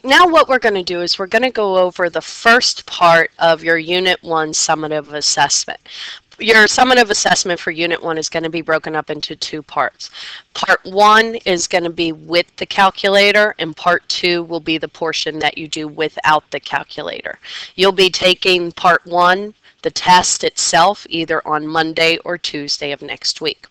Now what we're going to do is we're going to go over the first part of your Unit 1 summative assessment. Your summative assessment for Unit 1 is going to be broken up into two parts. Part 1 is going to be with the calculator, and Part 2 will be the portion that you do without the calculator. You'll be taking Part 1, the test itself, either on Monday or Tuesday of next week.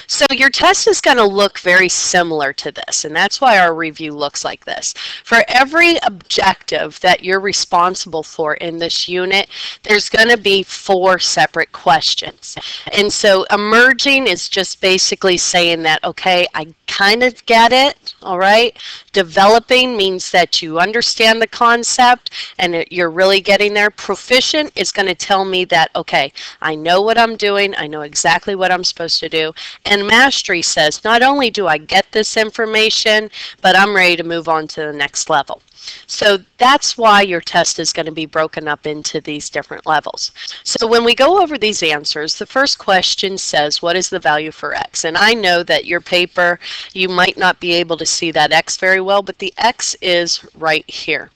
So your test is going to look very similar to this, and that's why our review looks like this. For every objective that you're responsible for in this unit, there's going to be 4 separate questions. And so emerging is just basically saying that, okay, I kind of get it, all right? Developing means that you understand the concept and you're really getting there. Proficient is going to tell me that, okay, I know what I'm doing, I know exactly what I'm supposed to do. And mastery says, not only do I get this information, but I'm ready to move on to the next level. So that's why your test is going to be broken up into these different levels. So when we go over these answers, the first question says, what is the value for x? And I know that your paper, you might not be able to see that x very well, but the x is right here.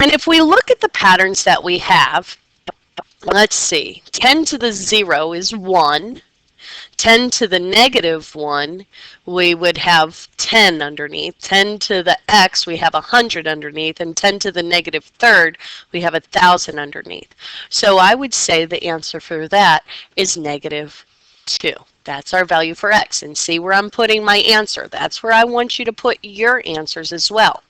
And if we look at the patterns that we have, let's see, 10 to the 0 is 1. 10 to the negative 1, we would have 10 underneath. 10 to the x, we have 100 underneath. And 10 to the negative third, we have 1,000 underneath. So I would say the answer for that is negative 2. That's our value for x. And see where I'm putting my answer. That's where I want you to put your answers as well.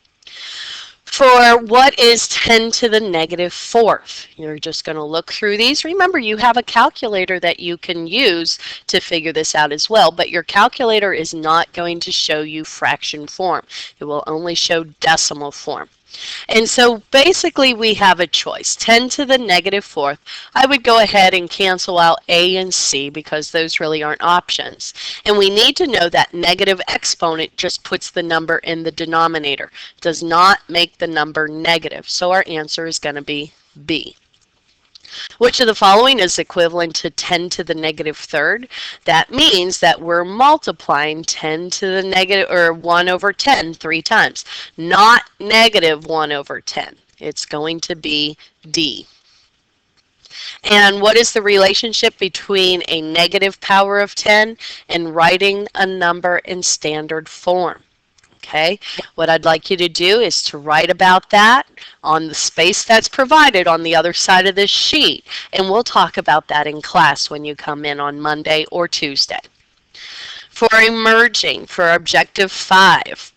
For what is 10 to the negative 4th? You're just going to look through these. Remember, you have a calculator that you can use to figure this out as well, but your calculator is not going to show you fraction form. It will only show decimal form. And so basically we have a choice. 10 to the negative 4th, I would go ahead and cancel out A and C because those really aren't options. And we need to know that negative exponent just puts the number in the denominator, does not make the number negative. So our answer is going to be B. Which of the following is equivalent to 10 to the negative 3rd? That means that we're multiplying 10 to the negative, or 1 over 10 3 times, not negative 1 over 10. It's going to be D. And what is the relationship between a negative power of 10 and writing a number in standard form? Okay, what I'd like you to do is to write about that on the space that's provided on the other side of this sheet, and we'll talk about that in class when you come in on Monday or Tuesday. For emerging, for objective 5,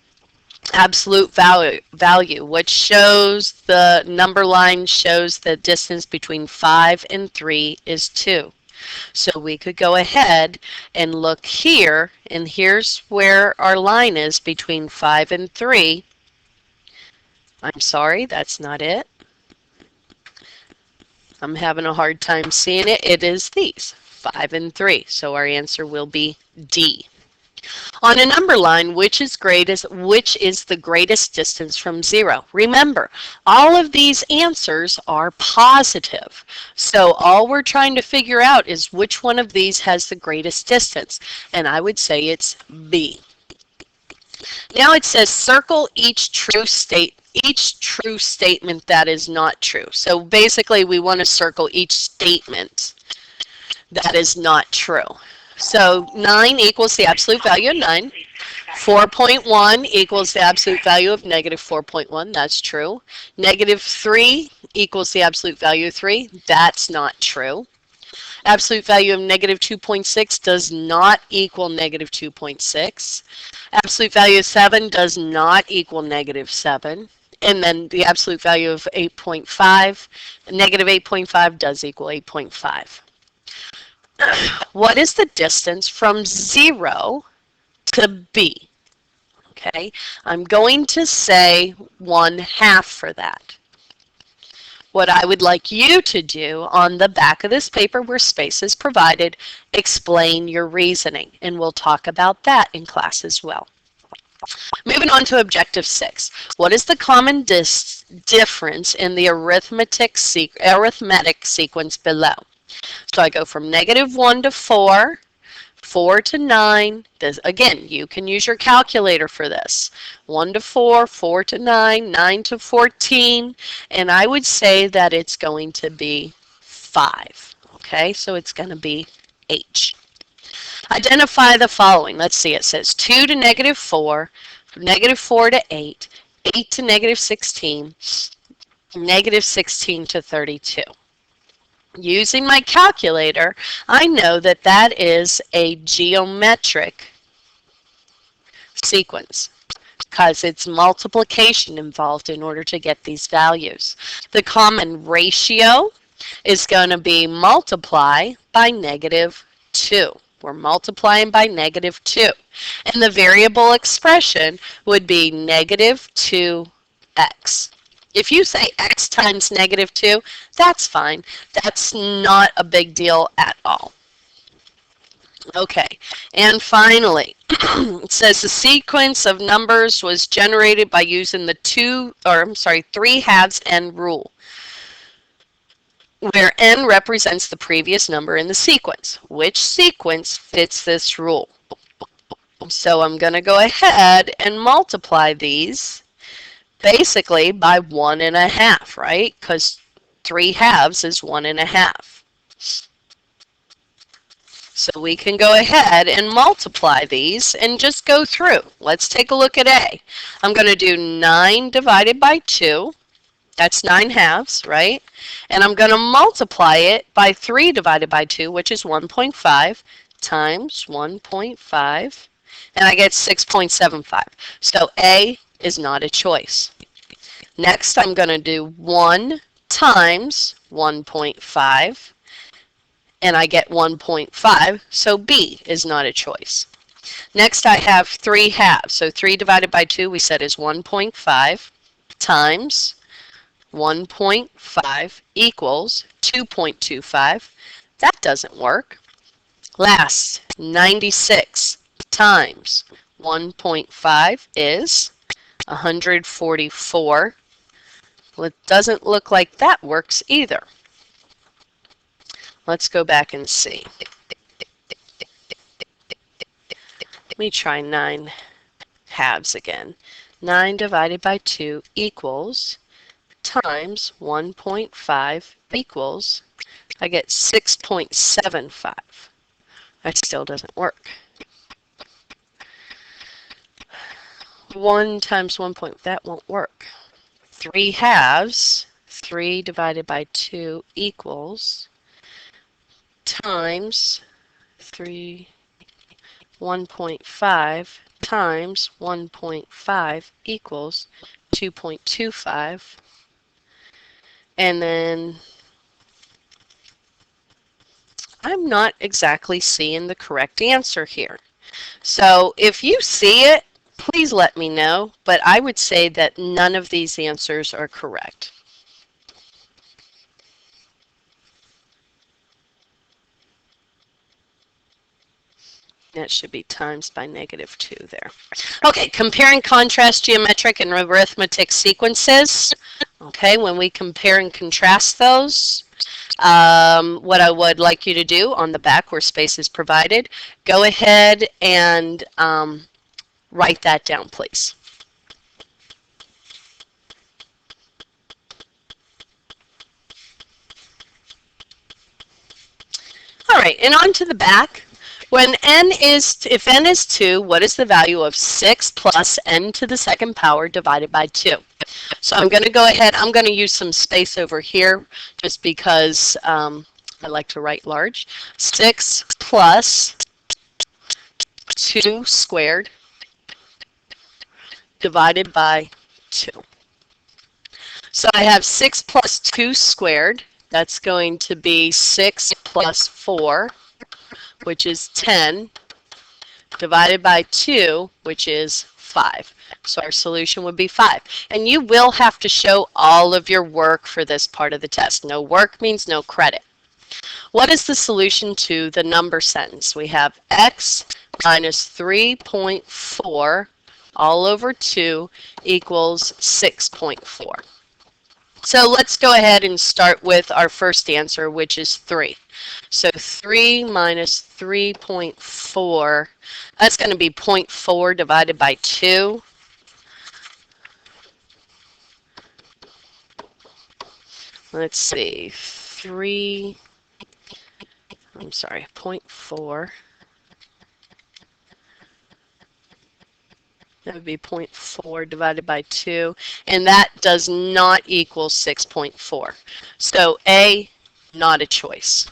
absolute value, which shows the number line shows the distance between 5 and 3 is 2. So we could go ahead and look here, and here's where our line is between 5 and 3. I'm sorry, that's not it. I'm having a hard time seeing it. It is these, 5 and 3. So our answer will be D. On a number line, which is the greatest distance from 0? Remember, all of these answers are positive. So all we're trying to figure out is which one of these has the greatest distance. And I would say it's B. Now it says circle each true statement that is not true. So basically we want to circle each statement that is not true. So 9 equals the absolute value of 9. 4.1 equals the absolute value of negative 4.1. That's true. Negative 3 equals the absolute value of 3. That's not true. Absolute value of negative 2.6 does not equal negative 2.6. Absolute value of 7 does not equal negative 7. And then the absolute value of 8.5, negative 8.5 does equal 8.5. What is the distance from 0 to B? Okay, I'm going to say 1/2 for that. What I would like you to do on the back of this paper where space is provided, explain your reasoning, and we'll talk about that in class as well. Moving on to objective 6. What is the common difference in the arithmetic sequence below? So I go from negative 1 to 4, 4 to 9. This, again, you can use your calculator for this. 1 to 4, 4 to 9, 9 to 14, and I would say that it's going to be 5. Okay, so it's going to be H. Identify the following. Let's see, it says 2 to negative 4, negative 4 to 8, 8 to negative 16, negative 16 to 32. Using my calculator, I know that that is a geometric sequence because it's multiplication involved in order to get these values. The common ratio is going to be multiply by negative 2. We're multiplying by negative 2. And the variable expression would be negative 2x. If you say x times negative 2, that's fine. That's not a big deal at all. Okay, and finally, it says the sequence of numbers was generated by using the 3 halves n rule, where n represents the previous number in the sequence. Which sequence fits this rule? So I'm going to go ahead and multiply these basically by 1.5, right? Because 3 halves is 1.5. So we can go ahead and multiply these and just go through. Let's take a look at A. I'm going to do 9 divided by 2. That's 9 halves, right? And I'm going to multiply it by 3 divided by 2, which is 1.5, times 1.5, and I get 6.75. So A is not a choice. Next, I'm going to do 1 times 1.5, and I get 1.5, so B is not a choice. Next, I have 3 halves. So 3 divided by 2, we said, is 1.5 times 1.5 equals 2.25. That doesn't work. Last, 96 times 1.5 is 144. Well, it doesn't look like that works either. Let's go back and see. Let me try 9 halves again. 9 divided by 2 equals times 1.5 equals, I get 6.75. That still doesn't work. 1 times 1 point, that won't work. 3 halves, 3 divided by 2 equals times 1.5 times 1.5 equals 2.25. And then I'm not exactly seeing the correct answer here. So if you see it, please let me know, but I would say that none of these answers are correct. That should be times by negative 2 there. Okay, compare and contrast geometric and arithmetic sequences. Okay, when we compare and contrast those, what I would like you to do on the back where space is provided, go ahead and write that down, please. All right, and on to the back. When if n is 2, what is the value of 6 plus n to the second power divided by 2? So I'm going to go ahead, I'm going to use some space over here just because I like to write large. 6 plus 2 squared divided by 2. So I have 6 plus 2 squared. That's going to be 6 plus 4, which is 10, divided by 2, which is 5. So our solution would be 5. And you will have to show all of your work for this part of the test. No work means no credit. What is the solution to the number sentence? We have x minus 3.4 all over 2 equals 6.4. So let's go ahead and start with our first answer, which is 3. So 3 minus 3.4, that's going to be 0.4 divided by 2. Let's see, 0.4. That would be 0.4 divided by 2, and that does not equal 6.4. So A, not a choice.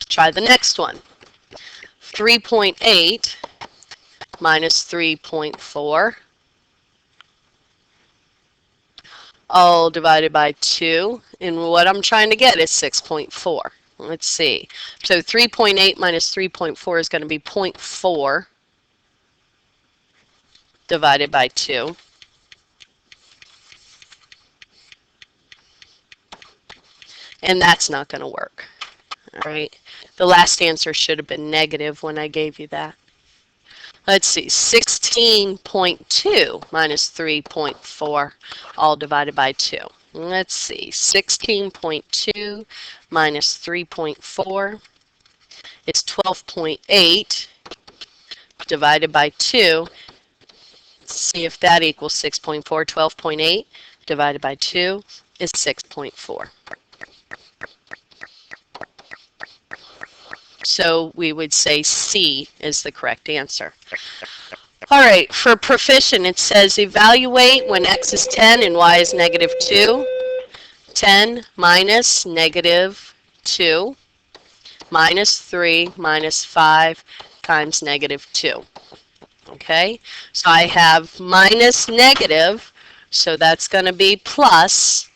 Try the next one. 3.8 minus 3.4, all divided by 2, and what I'm trying to get is 6.4. Let's see. So 3.8 minus 3.4 is going to be 0.4 divided by 2. And that's not going to work. All right. The last answer should have been negative when I gave you that. Let's see, 16.2 minus 3.4, all divided by 2. Let's see, 16.2 minus 3.4, it's 12.8 divided by 2. Let's see if that equals 6.4. 12.8 divided by 2 is 6.4. So we would say C is the correct answer. All right, for proficient, it says evaluate when x is 10 and y is negative 2. 10 minus negative 2 minus 3 minus 5 times negative 2. Okay, so I have minus negative, so that's going to be plus.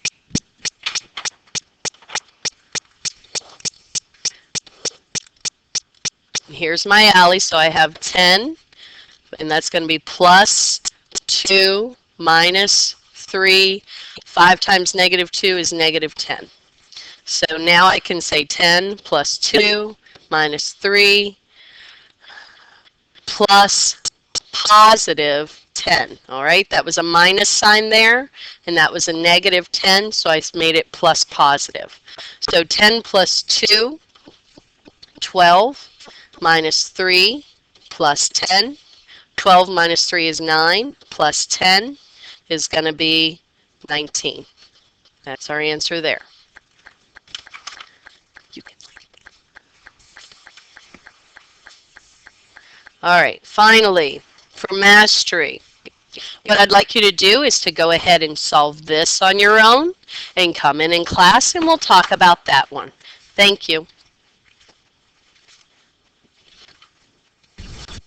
Here's my alley, so I have 10, and that's going to be plus 2 minus 3. 5 times negative 2 is negative 10. So now I can say 10 plus 2 minus 3 plus positive 10. All right, that was a minus sign there, and that was a negative 10, so I made it plus positive. So 10 plus 2, 12. Minus 3 plus 10. 12 minus 3 is 9, plus 10 is going to be 19. That's our answer there. All right, finally, for mastery, what I'd like you to do is to go ahead and solve this on your own and come in class, and we'll talk about that one. Thank you.